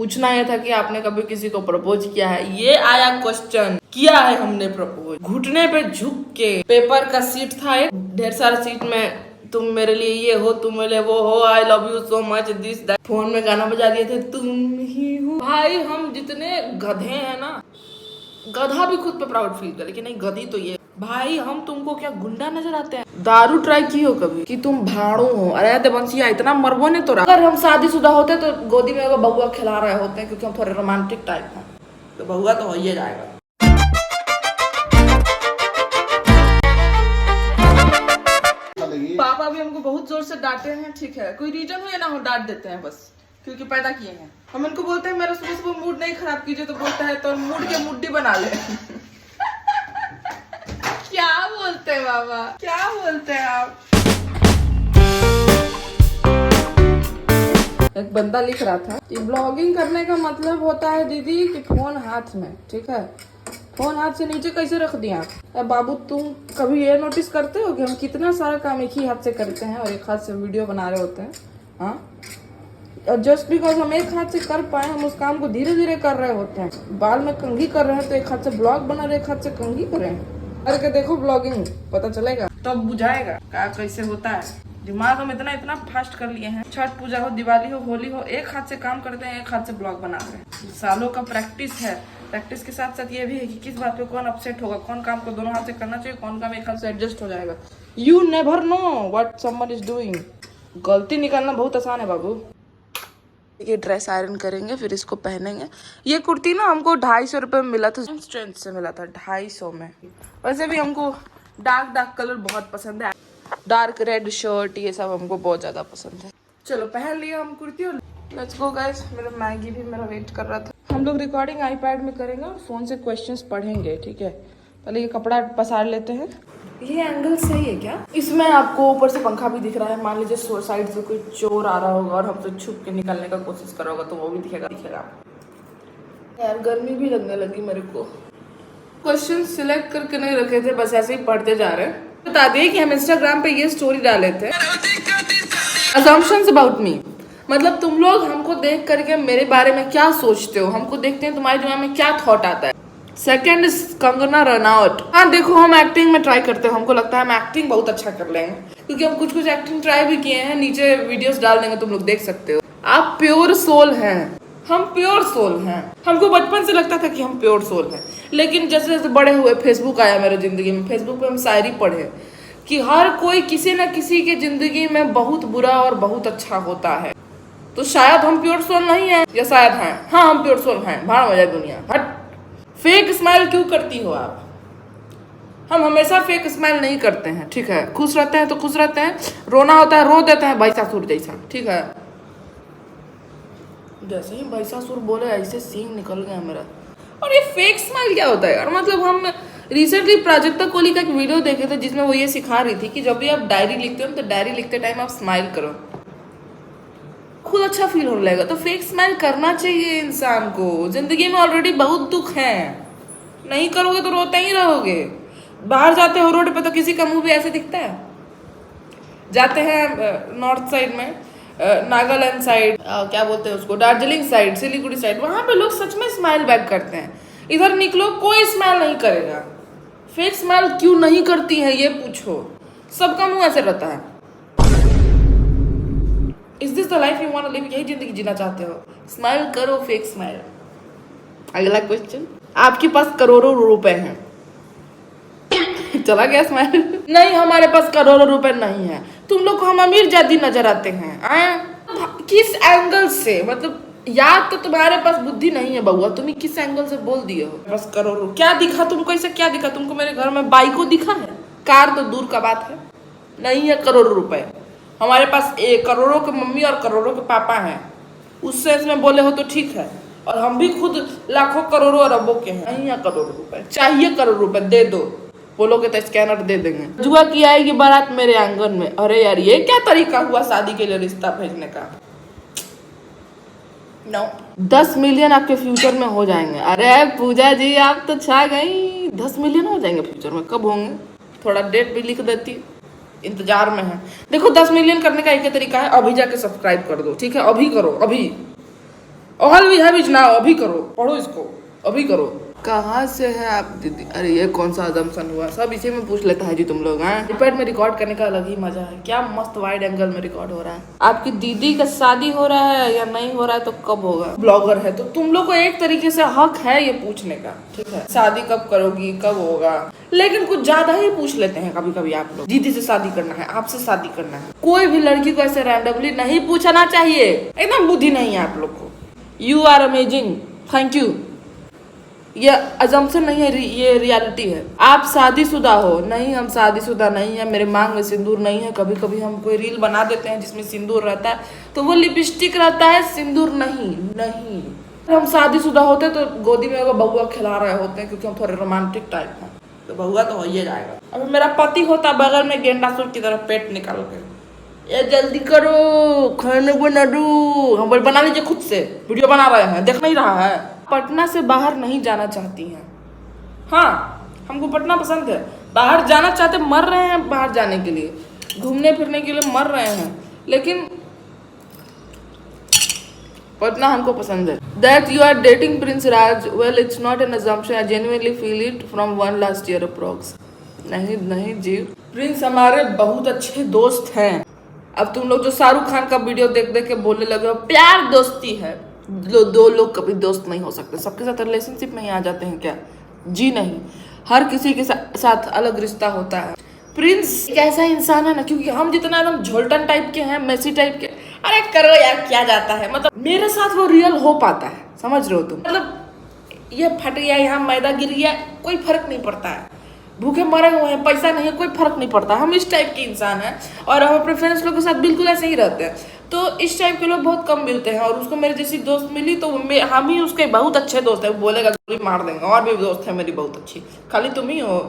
पूछना यह था कि आपने कभी किसी को प्रपोज किया है। ये आया क्वेश्चन, किया है हमने प्रपोज। घुटने पे झुक के, पेपर का सीट था एक, ढेर सारा सीट में तुम मेरे लिए ये हो, तुम मेरे लिए वो हो, I love you so much, this that. Phone में गाना बजा दिए थे, तुम ही हो। भाई हम जितने गधे हैं ना, गधा भी खुद पे प्राउड फील करे कि नहीं गधी तो ये। भाई हम तुमको क्या गुंडा नजर आते हैं? दारू ट्राई की हो कभी कि तुम भाड़ू हो? अरे देवंशिया इतना मरबो ने तो। अगर हम शादीशुदा होते तो गोदी में बउआ खिला रहे होते हैं, क्योंकि हम थोड़े रोमांटिक टाइप हैं, तो बउआ तो हो ही जाएगा। पापा भी हमको बहुत जोर से डांटे हैं, ठीक है, कोई रीजन हो या ना हो डांट देते हैं बस, क्योंकि पैदा किए हैं। हम इनको बोलते हैं मेरा सुबह सुबह मूड नहीं खराब कीजिए, तो बोलता है तो मूड के मुड्डी बना ले। क्या बोलते हैं बाबा, क्या बोलते हैं आप? एक बंदा लिख रहा था कि ब्लॉगिंग करने का मतलब होता है दीदी कि फोन हाथ में, ठीक है, फोन हाथ से नीचे कैसे रख दिया? बाबू तुम कभी ये नोटिस करते हो कि हम कितना सारा काम एक ही हाथ से करते हैं और एक हाथ से वीडियो बना रहे होते हैं? हाँ, और जस्ट बिकॉज हम एक हाथ से कर पाए, हम उस काम को धीरे धीरे कर रहे होते हैं। बाल में कंघी कर रहे हैं तो एक हाथ से ब्लॉग बना रहे, एक हाथ से कंघी कर रहे हैं। करके देखो ब्लॉगिंग, पता चलेगा, तब बुझाएगा क्या कैसे होता है। दिमाग हम इतना फास्ट कर लिए हैं। छठ पूजा हो, दिवाली हो, होली हो, एक हाथ से काम करते हैं, एक हाथ से ब्लॉग बनाते हैं। सालों का प्रैक्टिस है। प्रैक्टिस के साथ साथ ये भी है कि किस बात पे कौन अपसेट होगा, कौन काम को दोनों हाथ से करना चाहिए, कौन काम एक हाथ से एडजस्ट हो जाएगा। You never know what someone is doing. गलती निकालना बहुत आसान है बाबू। ये ड्रेस आयरन करेंगे, फिर इसको पहनेंगे। ये कुर्ती ना हमको 250 रुपये में मिला था, स्ट्रेंथ से मिला था 250 में। वैसे भी हमको डार्क कलर बहुत पसंद है, डार्क रेड शर्ट, ये सब हमको बहुत ज्यादा पसंद है। चलो पहन लिया हम कुर्ती और लेट्स गो गाइस। मेरा मैगी भी मेरा वेट कर रहा था। हम लोग रिकॉर्डिंग आईपैड में करेंगे और फोन से क्वेश्चंस पढ़ेंगे, ठीक है। पहले ये कपड़ा पसार लेते हैं। ये एंगल सही है क्या? इसमें आपको ऊपर से पंखा भी दिख रहा है। मान लीजिए साइड से कोई चोर आ रहा होगा और हमसे छुप के निकलने का कोशिश कर रहा होगा, तो वो भी दिखेगा। यार गर्मी भी लगने लगी मेरे को। क्वेश्चन सिलेक्ट करके नहीं रखे थे, बस ऐसे ही पढ़ते जा रहे हैं। बता दिए कि हम इंस्टाग्राम पे ये स्टोरी डाले थे, assumptions about me, मतलब तुम लोग हमको देख करके मेरे बारे में क्या सोचते हो, हमको देखते हैं तुम्हारे दिमाग में क्या थॉट आता है। Second is Kangana Ranaut. हाँ देखो, हम एक्टिंग में ट्राई करते हैं, हमको लगता है हम एक्टिंग बहुत अच्छा कर लेंगे, क्योंकि हम कुछ एक्टिंग ट्राई भी किए हैं। नीचे वीडियोस डाल देंगे, तुम लोग देख सकते हो। आप प्योर सोल हैं, हम प्योर सोल हैं। हमको बचपन से लगता था कि हम प्योर सोल हैं, लेकिन जैसे जैसे बड़े हुए, फेसबुक आया मेरे जिंदगी में। फेसबुक पे हम शायरी पढ़े कि हर कोई किसी न किसी की जिंदगी में बहुत बुरा और बहुत अच्छा होता है। तो शायद हम प्योर सोल नहीं है, या शायद हैं। हाँ हम प्योर सोल हैं। भाड़ हो जाए दुनिया, हट। फेक स्माइल क्यों करती हो आप? हम हमेशा फेक स्माइल नहीं करते हैं, ठीक है। खुश रहते हैं तो खुश रहते हैं, रोना होता है रो देते हैं, भैंसासुर जैसा, ठीक है। जैसे ही भैंसासुर बोले ऐसे सीन निकल गया मेरा। और ये फेक स्माइल क्या होता है यार? मतलब हम रिसेंटली प्राजक्ता कोहली का एक वीडियो देखे थे, जिसमें वो ये सिखा रही थी कि जब भी आप डायरी लिखते हो तो डायरी लिखते टाइम आप स्माइल करो, खुद अच्छा फील होने लगेगा। तो फेक स्माइल करना चाहिए इंसान को। जिंदगी में ऑलरेडी बहुत दुख है, नहीं करोगे तो रोते ही रहोगे। बाहर जाते हो रोड पे तो किसी का मुंह भी ऐसे दिखता है? जाते हैं नॉर्थ साइड में, नागालैंड साइड, क्या बोलते हैं उसको, दार्जिलिंग साइड, सिलीगुड़ी साइड, वहां पे लोग सच में स्माइल बैक करते हैं। इधर निकलो कोई स्माइल नहीं करेगा। फेक स्माइल क्यों नहीं करती है ये पूछो, सबका मुंह ऐसे रहता है। Is this the life you want to live? यही जिंदगी जीना चाहते हो? स्माइल करो, फेक स्माइल। अगला क्वेश्चन, आपके पास करोड़ों रुपए हैं। चला गया स्माइल। नहीं, हमारे पास करोड़ों रुपए नहीं है। तुम लोग को हम अमीर जादी नजर आते हैं। किस एंगल से? मतलब याद तो तुम्हारे पास बुद्धि नहीं है बउआ, तुम्हें किस एंगल से बोल दिए हो बस करोड़ों? क्या दिखा तुमको? ऐसा क्या दिखा तुमको? मेरे घर में बाइको दिखा है, कार तो दूर का बात है। नहीं है करोड़ों रुपए हमारे पास। करोड़ों के मम्मी और करोड़ों के पापा हैं, उस सेंस में बोले हो तो ठीक है। और हम भी खुद लाखों करोड़ों अरबों के हैं। नहीं है करोड़ों रुपए, चाहिए करोड़ रुपए दे दो, बोलोगे तो स्कैनर दे देंगे। जुआ की आएगी बारात मेरे आंगन में। अरे यार ये क्या तरीका हुआ शादी के लिए रिश्ता भेजने का? नो 10 मिलियन आपके फ्यूचर में हो जाएंगे। अरे पूजा जी आप तो छा गई, 10 मिलियन हो जाएंगे फ्यूचर में। कब होंगे? थोड़ा डेट भी लिख देती, इंतजार में है। देखो 10 मिलियन करने का एक ही तरीका है, अभी जाके सब्सक्राइब कर दो, ठीक है। अभी करो, अभी all we have is now. अभी करो, पढ़ो इसको, अभी करो। कहाँ से है आप दीदी? अरे ये कौन सा अजम्पशन हुआ? सब इसी में पूछ लेता है जी तुम लोग। हैं आईपैड में रिकॉर्ड करने का अलग ही मजा है। क्या मस्त वाइड एंगल में रिकॉर्ड हो रहा है। आपकी दीदी का शादी हो रहा है या नहीं हो रहा है तो कब होगा? ब्लॉगर है तो तुम लोग को एक तरीके से हक है ये पूछने का, ठीक है? शादी कब करोगी, कब होगा, लेकिन कुछ ज्यादा ही पूछ लेते हैं कभी कभी आप लोग। दीदी से शादी करना है, आपसे शादी करना है। कोई भी लड़की को ऐसे रैंडमली नहीं पूछना चाहिए। एकदम बुद्धि नहीं है आप लोग को। You are amazing, thank you. ये अजम्पशन नहीं है, ये रियलिटी है। आप शादीशुदा हो? नहीं, हम शादीशुदा नहीं है। मेरे मांग में सिंदूर नहीं है। कभी कभी हम कोई रील बना देते हैं जिसमें सिंदूर रहता है, तो वो लिपस्टिक रहता है, सिंदूर नहीं। नहीं, हम शादीशुदा होते तो गोदी में वो बउआ खिला रहे होते हैं, क्योंकि हम थोड़े रोमांटिक टाइप हैं, तो बउआ तो हो ही जाएगा। अभी मेरा पति होता बगल में गेंडा सूट की तरह पेट निकाल के, ये जल्दी करो, खाने बना दो। हम बोल बना लीजिए खुद से, वीडियो बना रहे हैं, देख नहीं रहा है। पटना से बाहर नहीं जाना चाहती हैं? हाँ, हमको पटना पसंद है। बाहर जाना चाहते, मर रहे हैं बाहर जाने के लिए, घूमने फिरने के लिए मर रहे हैं, लेकिन पटना हमको पसंद है। That you are dating Prince Raj, well it's not an assumption, I genuinely feel it from one last year approx। नहीं जी, प्रिंस हमारे बहुत अच्छे दोस्त हैं। अब तुम लोग जो शाहरुख खान का वीडियो देख देख के बोलने लगे हो प्यार दोस्ती है, दो लोग कभी दोस्त नहीं हो सकते। सबके साथ रिलेशनशिप में ही आ जाते हैं क्या? जी नहीं, हर किसी के साथ अलग रिश्ता होता है। प्रिंस एक ऐसा इंसान है ना, क्योंकि हम जितना एकदम झोलटन टाइप के हैं, मेसी टाइप के, अरे करो यार क्या जाता है, मतलब मेरे साथ वो रियल हो पाता है। समझ रहे हो तुम? मतलब ये फट गया, यहाँ मैदा गिर गया, कोई फर्क नहीं पड़ता है। भूखे मरे हुए हैं, पैसा नहीं है, कोई फर्क नहीं पड़ता। हम इस टाइप के इंसान हैं और हम अपने फ्रेंड्स लोग के साथ बिल्कुल ऐसे ही रहते हैं। तो इस टाइप के लोग बहुत कम मिलते हैं, और उसको मेरे जैसी दोस्त मिली तो हम ही उसके बहुत अच्छे दोस्त है। वो बोलेगा गोली मार देंगे, और भी दोस्त है मेरी बहुत अच्छी, खाली तुम ही हो।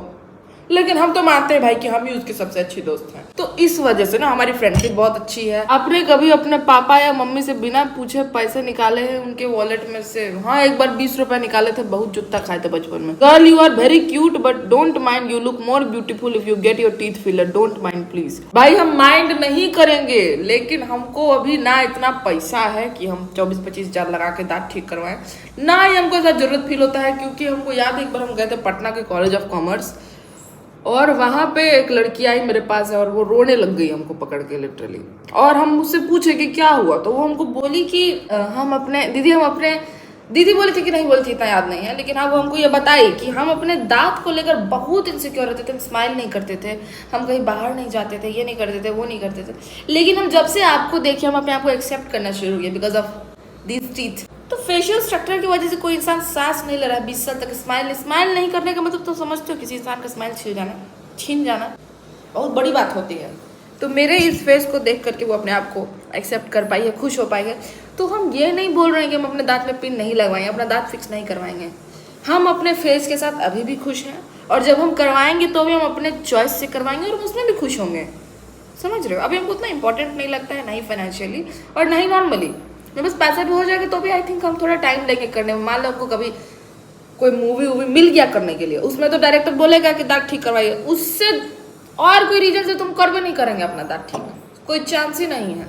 लेकिन हम तो मानते हैं भाई कि हम ही उसके सबसे अच्छी दोस्त हैं। तो इस वजह से ना हमारी फ्रेंडशिप बहुत अच्छी है। आपने कभी अपने पापा या मम्मी से बिना पूछे पैसे निकाले हैं उनके वॉलेट में से? हाँ, एक बार 20 रुपए निकाले थे, बहुत जुत्ता खाए थे बचपन में। Girl you are very cute but don't mind, you look more beautiful if you get your teeth filler, don't mind please. भाई हम माइंड नहीं करेंगे, लेकिन हमको अभी ना इतना पैसा है कि हम 24-25 हजार लगा के दांत ठीक करवाएं, ना ही हमको ऐसा जरूरत फील होता है। क्योंकि हमको याद है एक बार हम गए थे पटना के कॉलेज ऑफ कॉमर्स, और वहाँ पे एक लड़की आई मेरे पास है और वो रोने लग गई हमको पकड़ के लिटरली। और हम मुझसे पूछे कि क्या हुआ, तो वो हमको बोली कि दीदी बोली थी कि नहीं बोली थी, इतना याद नहीं है, लेकिन हाँ वो हमको ये बताई कि हम अपने दांत को लेकर बहुत इनसिक्योर रहते थे। हम स्माइल नहीं करते थे, हम कहीं बाहर नहीं जाते थे, ये नहीं करते थे, वो नहीं करते थे। लेकिन हम जब से आपको देखे, हम अपने आप को एक्सेप्ट करना शुरू किया बिकॉज ऑफ दिस टीथ। तो फेशियल स्ट्रक्चर की वजह से कोई इंसान सांस नहीं ले रहा है 20 साल तक। स्माइल नहीं करने का मतलब तो समझते हो, किसी इंसान का स्माइल छीन जाना बहुत बड़ी बात होती है। तो मेरे इस फेस को देख करके वो अपने आप को एक्सेप्ट कर पाई है, खुश हो पाई है। तो हम ये नहीं बोल रहे हैं कि हम अपने दांत में पिन नहीं लगवाएंगे, अपना दांत फिक्स नहीं करवाएंगे। हम अपने फेस के साथ अभी भी खुश हैं, और जब हम करवाएंगे तो भी हम अपने चॉइस से करवाएंगे और उसमें भी खुश होंगे। समझ रहे हो? अभी हमको उतना इंपॉर्टेंट नहीं लगता है, नहीं फाइनेंशियली और नहीं नॉर्मली। बस पैसा भी हो जाएगा तो भी आई थिंक हम थोड़ा टाइम लेके करने में। मान लो हमको कभी कोई मूवी मिल गया करने के लिए, उसमें तो डायरेक्टर बोलेगा कि दांत ठीक करवाइए, उससे और कोई रीजन से तुम कर भी नहीं करेंगे अपना दांत ठीक, कोई चांस ही नहीं है।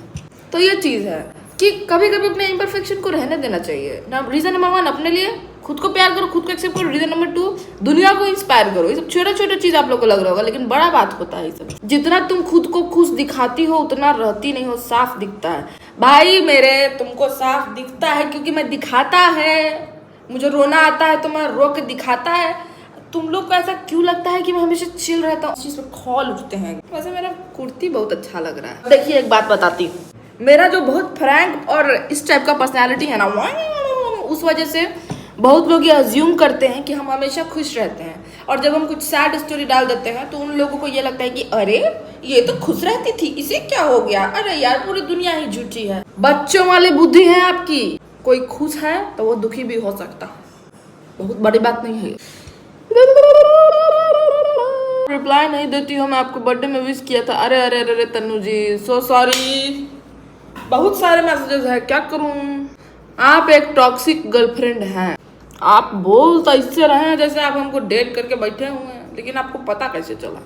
तो ये चीज़ है कि कभी कभी अपने इम्परफेक्शन को रहने देना चाहिए ना। रीजन नंबर 1 अपने लिए खुद को प्यार करो, खुद को एक्सेप्ट करो। रीजन नंबर 2 दुनिया को इंस्पायर करो। ये सब छोटे छोटे चीज आप लोग को लग रहा होगा, लेकिन बड़ा बात होता है ये सब। जितना तुम खुद को खुश दिखाती हो उतना रहती नहीं हो, साफ दिखता है भाई मेरे। तुमको साफ दिखता है क्योंकि मैं दिखाता है, मुझे रोना आता है तो मैं रो के दिखाता है। तुम लोग को ऐसा क्यों लगता है कि मैं हमेशा चिल रहता हूँ, चीज पे खौल उठते हैं। वैसे मेरा कुर्ती बहुत अच्छा लग रहा है। देखिए एक बात बताती हूँ, मेरा जो बहुत फ्रैंक और इस टाइप का पर्सनैलिटी है ना, उस वजह से बहुत लोग ये अज्यूम करते हैं कि हम हमेशा खुश रहते हैं, और जब हम कुछ सैड स्टोरी डाल देते हैं तो उन लोगों को ये लगता है कि अरे ये तो खुश रहती थी, इसे क्या हो गया, अरे यार पूरी दुनिया ही झूठी है। बच्चों वाली बुद्धि है आपकी। कोई खुश है तो वो दुखी भी हो सकता, बहुत बड़ी बात नहीं है। रिप्लाई नहीं देती हो, मैं आपको बर्थडे में विश किया था। अरे अरे अरे तन्नू जी सो सॉरी, बहुत सारे मैसेजेस है, क्या करूं। आप एक टॉक्सिक गर्लफ्रेंड हैं। आप बोल तो इससे रहे हैं जैसे आप हमको डेट करके बैठे हुए हैं, लेकिन आपको पता कैसे चला?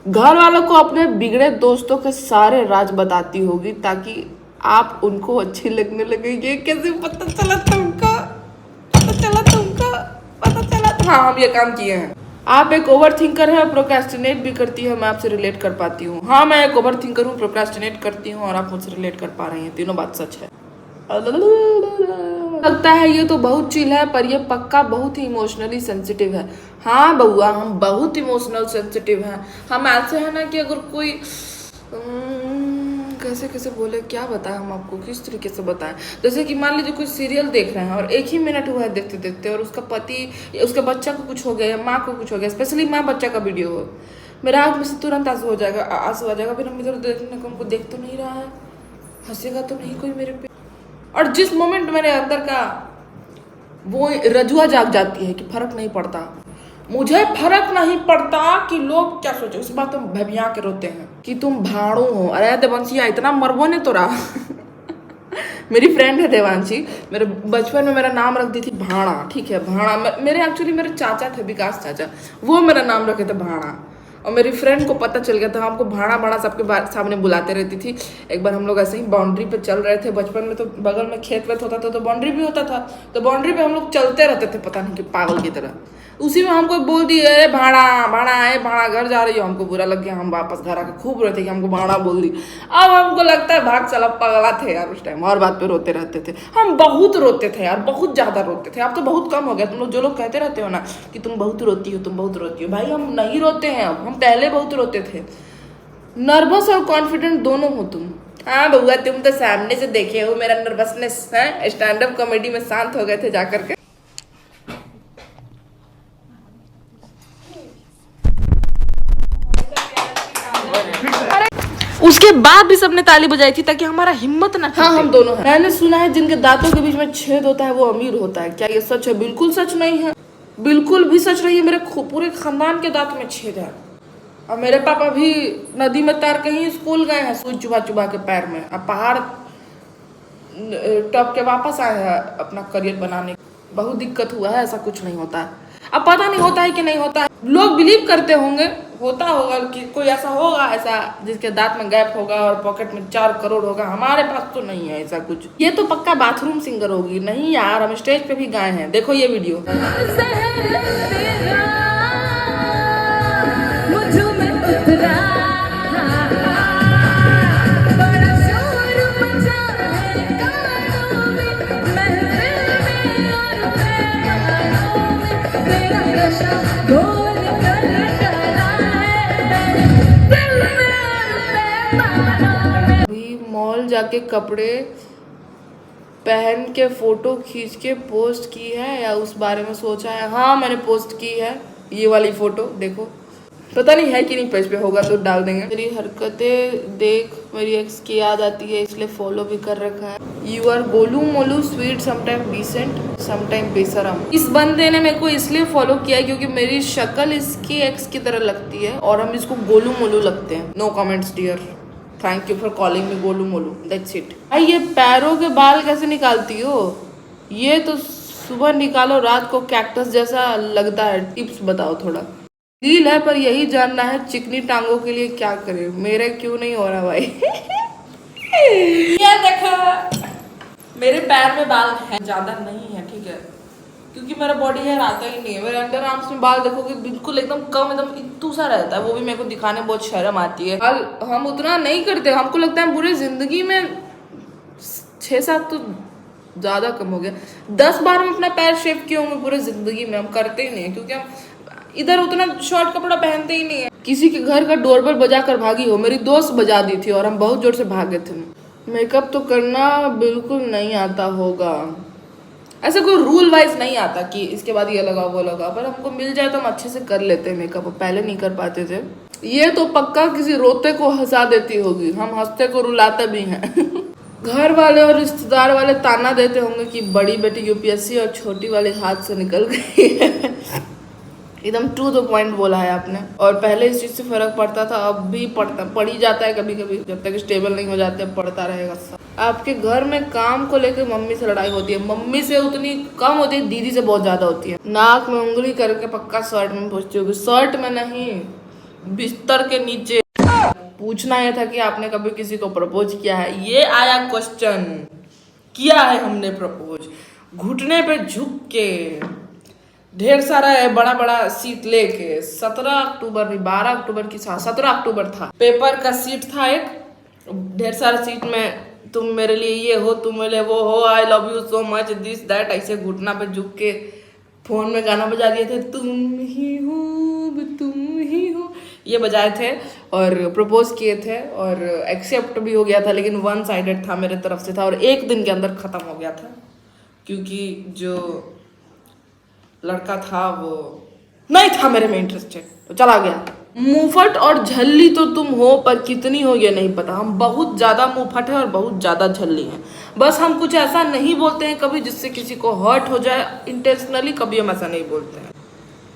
घर वालों को अपने बिगड़े दोस्तों के सारे राज बताती होगी ताकि आप उनको अच्छी लगने लगे। ये कैसे पता चला तुमको? पता चला? हाँ, हम ये काम किए हैं। आप एक ओवर थिंकर है, प्रोक्रेस्टिनेट भी करती है, मैं आपसे रिलेट कर पाती हूँ। हाँ, मैं एक ओवर थिंकर हूँ, प्रोक्रेस्टिनेट करती हूँ और आप मुझसे रिलेट कर पा रही हैं। तीनों बात सच है। लगता है ये तो बहुत चिल है, पर ये पक्का बहुत ही इमोशनली सेंसिटिव है। हाँ बउआ, हम बहुत इमोशनल सेंसिटिव हैं। हम ऐसे हैं ना कि अगर कोई कैसे कैसे बोले, क्या बताएं हम आपको, किस तरीके से बताएं। जैसे कि मान लीजिए कोई सीरियल देख रहे हैं और 1 ही मिनट हुआ है देखते देखते, और उसका पति, उसके बच्चा को कुछ हो गया या माँ को कुछ हो गया, स्पेशली माँ बच्चा का वीडियो हो, मेरा आँख में से तुरंत आंसू हो जाएगा, आंसू आ जाएगा। फिर हम इधर देखने को, हमको देख तो नहीं रहा है, हंसेगा तो नहीं कोई मेरे पे। और जिस मोमेंट मेरे अंदर का वो रजुआ जाग जाती है कि फर्क नहीं पड़ता, मुझे फर्क नहीं पड़ता कि लोग क्या सोचे, उस बात हम भभिया के रोते हैं कि तुम भाड़ू हो। अरे देवांशिया, इतना मरबो ने तो रहा। मेरी फ्रेंड है देवांशी, मेरे बचपन में मेरा नाम रख दी थी भाड़ा, ठीक है, भाड़ा। मेरे एक्चुअली मेरे चाचा थे, विकास चाचा, वो मेरा नाम रखे थे भाड़ा। और मेरी फ्रेंड को पता चल गया था, हमको भाड़ा भाड़ा सबके सामने बुलाते रहती थी। एक बार हम लोग ऐसे ही बाउंड्री पे चल रहे थे, बचपन में तो बगल में खेत वेत होता था तो बाउंड्री भी होता था, तो बाउंड्री पे हम लोग चलते रहते थे पता नहीं कि पागल की तरह। उसी में हमको बोल दिए, अरे भाड़ा भाड़ा है, भाड़ा घर जा रही हो। हमको बुरा लग गया, हम वापस घर आके खूब रोते कि हमको भाड़ा बोल दी। अब हमको लगता है भाग चला, पगला थे यार उस टाइम, और बात पे रोते रहते थे। हम बहुत रोते थे यार, बहुत ज्यादा रोते थे। अब तो बहुत कम हो गया। तुम लोग जो लोग कहते रहते हो ना कि तुम बहुत रोती हो, तुम बहुत रोती हो, भाई हम नहीं रोते हैं अब, हम पहले बहुत रोते थे। नर्वस और कॉन्फिडेंट दोनों हो तुम। हाँ बउआ, तुम तो सामने से देखे हो मेरा नर्वसनेस है। स्टैंड अप कॉमेडी में शांत हो गए थे जाकर के। उसके बाद भी सबने ताली बजाई थी ताकि हमारा हिम्मत ना। हाँ, हम दोनों हैं। मैंने सुना है जिनके दांतों के बीच में छेद होता है वो अमीर होता है। क्या ये सच है? बिल्कुल सच नहीं है, बिल्कुल भी सच नहीं है। मेरे पूरे खानदान के दांत में छेद है। और मेरे पापा भी नदी में तैर के ही स्कूल गए हैं, सुई चुबा चुबा के पैर में। अब पहाड़ टप के वापस आए हैं अपना करियर बनाने। बहुत दिक्कत हुआ है, ऐसा कुछ नहीं होता है। अब पता नहीं होता है कि नहीं होता है, लोग बिलीव करते होंगे, होता होगा कि कोई ऐसा होगा, ऐसा जिसके दांत में गैप होगा और पॉकेट में 4 करोड़ होगा। हमारे पास तो नहीं है ऐसा कुछ। ये तो पक्का बाथरूम सिंगर होगी। नहीं यार, हम स्टेज पे भी गाए हैं, देखो ये वीडियो। मॉल जाके कपड़े पहन के फोटो खींच के पोस्ट की है या उस बारे में सोचा है? हाँ, मैंने पोस्ट की है ये वाली फोटो, देखो। पता नहीं है कि नहीं, पेज पे होगा तो डाल देंगे। मेरी हरकतें देख मेरी एक्स की याद आती है, इसलिए फॉलो भी कर रखा है। यू आर गोलू मोलू स्वीट, समटाइम डिसेंट, समटाइम बेसरम। इस बंदे ने मेरे को इसलिए फॉलो किया है क्योंकि मेरी शक्ल इसकी एक्स की तरह लगती है और हम इसको गोलू मोलू लगते हैं। No comments dear, thank you for calling me गोलू मोलू, दैट्स इट। भाई ये पैरों के बाल कैसे निकालती हो? ये तो सुबह निकालो रात को कैक्टस जैसा लगता है। टिप्स बताओ थोड़ा। दिल है पर यही जानना है चिकनी टांगों के लिए क्या करें, मेरे क्यों नहीं हो रहा भाई? ये देखो मेरे पैर में बाल है, ज्यादा नहीं है, ठीक है, क्योंकि मेरा बॉडी हेयर आता ही नहीं है। मेरे अंडर आर्म्स में बाल देखोगे बिल्कुल एकदम कम, एकदम इतू सा रहता है। वो भी मेरे को दिखाने बहुत शर्म आती है। बाल हम उतना नहीं करते, हमको लगता है पूरी जिंदगी में 6-7 तो ज्यादा कम हो गया, 10 बार हम अपना पैर शेव किए होंगे पूरी जिंदगी में। हम करते ही नहीं क्योंकि हम इधर उतना शॉर्ट कपड़ा पहनते ही नहीं है। किसी के घर का डोरबेल बजा कर भागी हो? मेरी दोस्त बजा दी थी और हम बहुत जोर से भागे थे। मेकअप तो करना बिल्कुल नहीं आता होगा, ऐसा कोई रूल वाइज नहीं आता कि इसके बाद ये लगा वो लगा, पर हमको मिल जाए तो हम अच्छे से कर लेते हैं मेकअप, पहले नहीं कर पाते थे। ये तो पक्का किसी रोते को हंसा देती होगी, हम हंसते को रुलाते भी हैं। घर वाले और रिश्तेदार वाले ताना देते होंगे कि बड़ी बेटी यूपीएससी और छोटी वाली हाथ से निकल गई है। एकदम टू द पॉइंट बोला है आपने। और पहले इस चीज से फर्क पड़ता था, अब भी पड़ ही जाता है कभी कभी, जब तक स्टेबल नहीं हो जाते पड़ता रहेगा सब। आपके घर में काम को लेकर मम्मी से लड़ाई होती है? मम्मी से उतनी कम होती है, दीदी से बहुत ज्यादा होती है। नाक में उंगली करके पक्का शर्ट में पूछती होगी। शर्ट में नहीं, बिस्तर के नीचे। पूछना यह था कि आपने कभी किसी को प्रपोज किया है, ये आया क्वेश्चन। किया है हमने प्रपोज, घुटने पे झुक के, ढेर सारा है, बड़ा बड़ा सीट लेके। 17 अक्टूबर नहीं, 12 अक्टूबर की 17 अक्टूबर था, पेपर का सीट था एक, ढेर सारा सीट में तुम मेरे लिए ये हो, तुम मेरे लिए वो हो, I love you so much, this that, ऐसे घुटना पे झुक के फोन में गाना बजा दिए थे, तुम ही हो तुम ही हो, ये बजाए थे और प्रपोज किए थे और एक्सेप्ट भी हो गया था, लेकिन वन साइडेड था, मेरे तरफ से था और एक दिन के अंदर खत्म हो गया था, क्योंकि जो लड़का था वो नहीं था मेरे में इंटरेस्टेड, तो चला गया। मुंहफट और झल्ली तो तुम हो, पर कितनी हो ये नहीं पता। हम बहुत ज्यादा मुंहफट है और बहुत ज्यादा झल्ली है। बस हम कुछ ऐसा नहीं बोलते हैं कभी जिससे किसी को हर्ट हो जाए इंटेंशनली, कभी हम ऐसा नहीं बोलते हैं।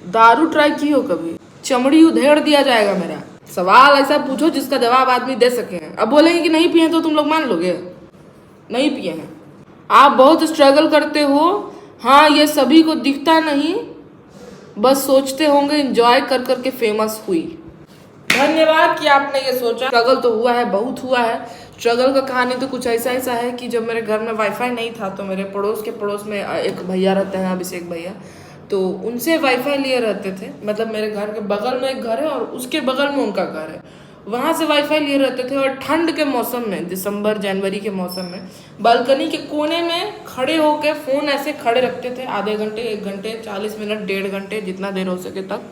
दारू ट्राई की हो कभी? चमड़ी उधेड़ दिया जाएगा मेरा। सवाल ऐसा पूछो जिसका जवाब आदमी दे सके। अब बोलेंगे कि नहीं पिए तो तुम लोग मान लोगे? नहीं पिए हैं। आप बहुत स्ट्रगल करते हो, हाँ, ये सभी को दिखता नहीं, बस सोचते होंगे एंजॉय कर करके फेमस हुई। धन्यवाद कि आपने ये सोचा। स्ट्रगल तो हुआ है, बहुत हुआ है। स्ट्रगल का कहानी तो कुछ ऐसा ऐसा है कि जब मेरे घर में वाईफाई नहीं था तो मेरे पड़ोस में एक भैया रहते हैं, अभिषेक भैया, तो उनसे वाईफाई लिए रहते थे। मतलब मेरे घर के बगल में एक घर है और उसके बगल में उनका घर है, वहाँ से वाईफाई लिए रहते थे। और ठंड के मौसम में, दिसंबर जनवरी के मौसम में, बालकनी के कोने में खड़े होकर फ़ोन ऐसे खड़े रखते थे, आधे घंटे, 1 घंटे, 40 मिनट, 1.5 घंटे, जितना देर हो सके तक,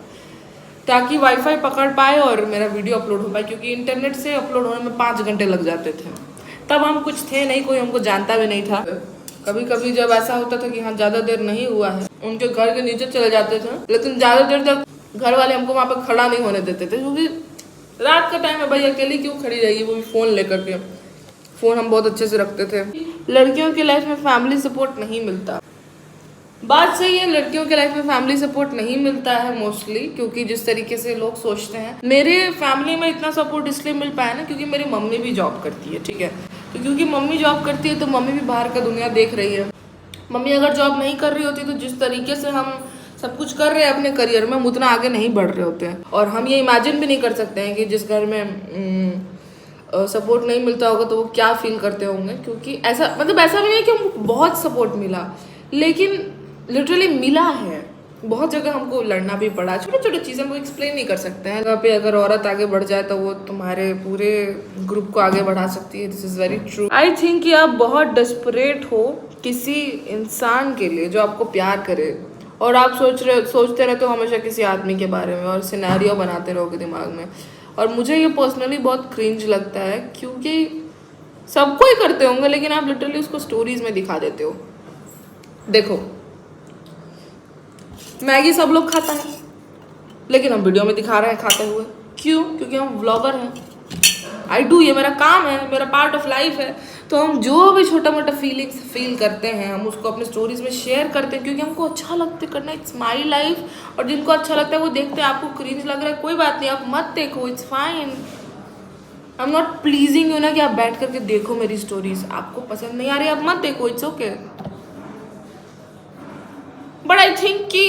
ताकि वाईफाई पकड़ पाए और मेरा वीडियो अपलोड हो पाए, क्योंकि इंटरनेट से अपलोड होने में 5 घंटे लग जाते थे। तब हम कुछ थे नहीं, कोई हमको जानता भी नहीं था। कभी कभी जब ऐसा होता था कि हाँ ज़्यादा देर नहीं हुआ है, उनके घर के नीचे चले जाते थे, लेकिन ज़्यादा देर तक घर वाले हमको वहाँ पर खड़ा नहीं होने देते थे, क्योंकि रात का टाइम है भाई, अकेली क्यों खड़ी रहेगी, वो भी फ़ोन लेकर के। फ़ोन हम बहुत अच्छे से रखते थे। लड़कियों की लाइफ में फैमिली सपोर्ट नहीं मिलता, बात सही है, लड़कियों के लाइफ में फैमिली सपोर्ट नहीं मिलता है मोस्टली, क्योंकि जिस तरीके से लोग सोचते हैं। मेरे फैमिली में इतना सपोर्ट इसलिए मिल पाया ना क्योंकि मेरी मम्मी भी जॉब करती है, ठीक है। तो क्योंकि मम्मी जॉब करती है तो मम्मी भी बाहर का दुनिया देख रही है। मम्मी अगर जॉब नहीं कर रही होती तो जिस तरीके से हम सब कुछ कर रहे हैं अपने करियर में, हम उतना आगे नहीं बढ़ रहे होते हैं। और हम ये इमेजिन भी नहीं कर सकते हैं कि जिस घर में सपोर्ट नहीं मिलता होगा तो वो क्या फील करते होंगे। क्योंकि ऐसा मतलब ऐसा भी नहीं कि हमको बहुत सपोर्ट मिला, लेकिन लिटरली मिला है। बहुत जगह हमको लड़ना भी पड़ा, छोटे छोटे चीज़ें हम एक्सप्लेन नहीं कर सकते हैं। यहाँ पे अगर औरत आगे बढ़ जाए तो वो तुम्हारे पूरे ग्रुप को आगे बढ़ा सकती है। This is very true. I think कि आप बहुत डेस्परेट हो किसी इंसान के लिए जो आपको प्यार करे, और आप सोचते रहते हो हमेशा किसी आदमी के बारे में और सिनेरियो बनाते रहोगे दिमाग में। और मुझे ये पर्सनली बहुत क्रिंज लगता है, क्योंकि सबको ही करते होंगे, लेकिन आप लिटरली उसको स्टोरीज में दिखा देते हो। देखो, मैगी सब लोग खाता है, लेकिन हम वीडियो में दिखा रहे हैं खाते हुए। क्यों? क्योंकि हम व्लॉगर हैं। आई डू, ये मेरा काम है, मेरा पार्ट ऑफ लाइफ है। तो हम जो भी छोटा मोटा फीलिंग्स फील करते हैं हम उसको अपने स्टोरीज में शेयर करते हैं, क्योंकि हमको अच्छा लगता है करना। It's my life. और जिनको अच्छा लगता है वो देखते हैं। आपको क्रिंज लग रहा है, कोई बात नहीं, आप मत देखो, it's fine. I am not pleasing you ना कि आप बैठ करके देखो मेरी स्टोरीज। आपको पसंद नहीं आ रही आप मत देखो, it's okay. But I think कि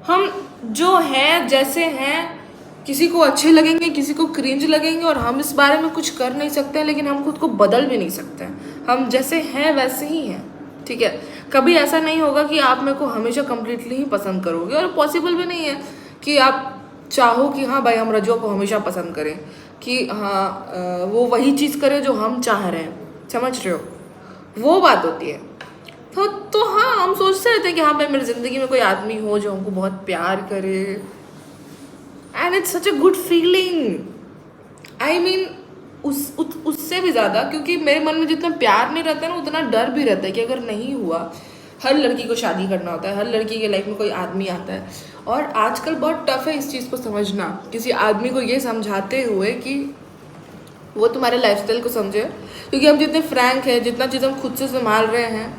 हम जो हैं जैसे हैं, किसी को अच्छे लगेंगे, किसी को क्रिंज लगेंगे, और हम इस बारे में कुछ कर नहीं सकते हैं, लेकिन हम खुद को बदल भी नहीं सकते हैं। हम जैसे हैं वैसे ही हैं, ठीक है। कभी ऐसा नहीं होगा कि आप मेरे को हमेशा कम्प्लीटली ही पसंद करोगे, और पॉसिबल भी नहीं है कि आप चाहो कि हाँ भाई हम रजो को हमेशा पसंद करें, कि हाँ वो वही चीज़ करे जो हम चाह रहे हैं। समझ रहे हो? वो बात होती है। तो हाँ, हम सोचते रहते हैं कि हाँ भाई मेरी ज़िंदगी में कोई आदमी हो जो हमको बहुत प्यार करे, and it's such a good feeling. I mean उससे भी ज़्यादा, क्योंकि मेरे मन में जितना प्यार नहीं रहता है ना, उतना डर भी रहता है कि अगर नहीं हुआ। हर लड़की को शादी करना होता है, हर लड़की के लाइफ में कोई आदमी आता है, और आजकल बहुत टफ है इस चीज़ को समझना। किसी आदमी को ये समझाते हुए कि वो तुम्हारे लाइफस्टाइल को समझे, क्योंकि हम जितने फ्रैंक हैं, जितना चीज़ हम खुद से संभाल रहे हैं,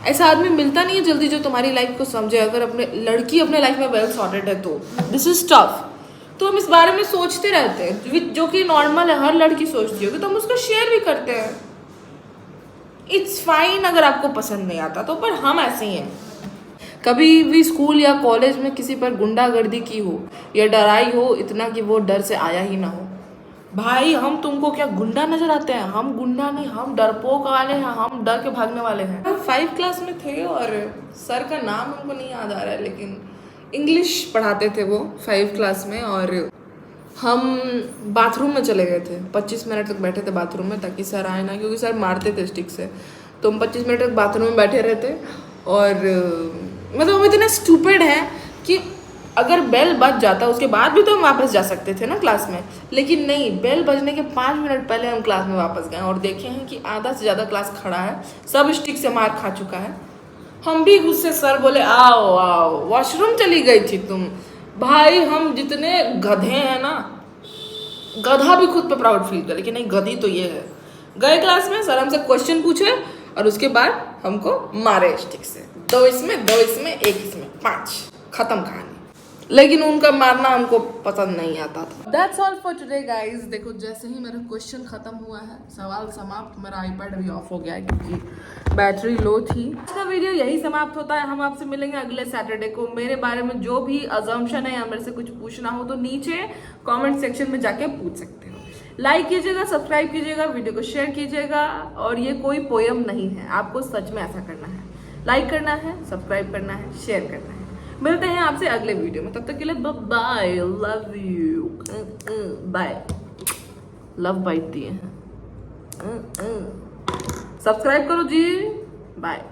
ऐसा आदमी मिलता नहीं है जल्दी जो तुम्हारी लाइफ को समझे। अगर अपने लड़की अपने लाइफ में वेल सॉर्टेड है तो दिस इज टफ। तो हम इस बारे में सोचते रहते हैं, जो कि नॉर्मल है, हर लड़की सोचती होगी, तो हम उसको शेयर भी करते हैं। इट्स फाइन अगर आपको पसंद नहीं आता तो, पर हम ऐसे ही हैं। कभी भी स्कूल या कॉलेज में किसी पर गुंडागर्दी की हो, या डराई हो इतना कि वो डर से आया ही ना हो। भाई हम तुमको क्या गुंडा नजर आते हैं? हम गुंडा नहीं, हम डरपोक वाले हैं, हम डर के भागने वाले हैं। हम 5 क्लास में थे और सर का नाम हमको नहीं याद आ रहा है, लेकिन इंग्लिश पढ़ाते थे वो 5 क्लास में। और हम बाथरूम में चले गए थे, 25 मिनट तक बैठे थे बाथरूम में ताकि सर आए ना, क्योंकि सर मारते थे स्टिक से। तो हम 25 मिनट तक बाथरूम में बैठे रहते और मतलब हम इतने स्टूपिड हैं कि अगर बेल बज जाता उसके बाद भी तो हम वापस जा सकते थे ना क्लास में, लेकिन नहीं, बेल बजने के 5 मिनट पहले हम क्लास में वापस गए और देखे हैं कि आधा से ज़्यादा क्लास खड़ा है, सब स्टिक से मार खा चुका है। हम भी गुस्से, सर बोले आओ आओ, वॉशरूम चली गई थी तुम। भाई हम जितने गधे हैं ना, गधा भी खुद पे प्राउड फील करे कि नहीं गधी तो ये है। गए क्लास में, सर हमसे क्वेश्चन पूछे और उसके बाद हमको मारे स्टिक से, 2 इसमें 2 इसमें 1 इसमें 5, खत्म कहानी। लेकिन उनका मारना हमको पसंद नहीं आता था। That's all for today guys। देखो जैसे ही मेरा क्वेश्चन खत्म हुआ है, सवाल समाप्त, मेरा आईपैड भी ऑफ हो गया है क्योंकि बैटरी लो थी। आज का वीडियो यही समाप्त होता है। हम आपसे मिलेंगे अगले सैटरडे को। मेरे बारे में जो भी अजम्पशन है या मेरे से कुछ पूछना हो तो नीचे कमेंट सेक्शन में जाके पूछ सकते हो। लाइक कीजिएगा, सब्सक्राइब कीजिएगा, वीडियो को शेयर कीजिएगा। और ये कोई पोयम नहीं है, आपको सच में ऐसा करना है, लाइक करना है, सब्सक्राइब करना है, शेयर करना है। मिलते हैं आपसे अगले वीडियो में, तब तक के लिए bye, love you, bye. Love bite दिए हैं, सब्सक्राइब करो जी, बाय।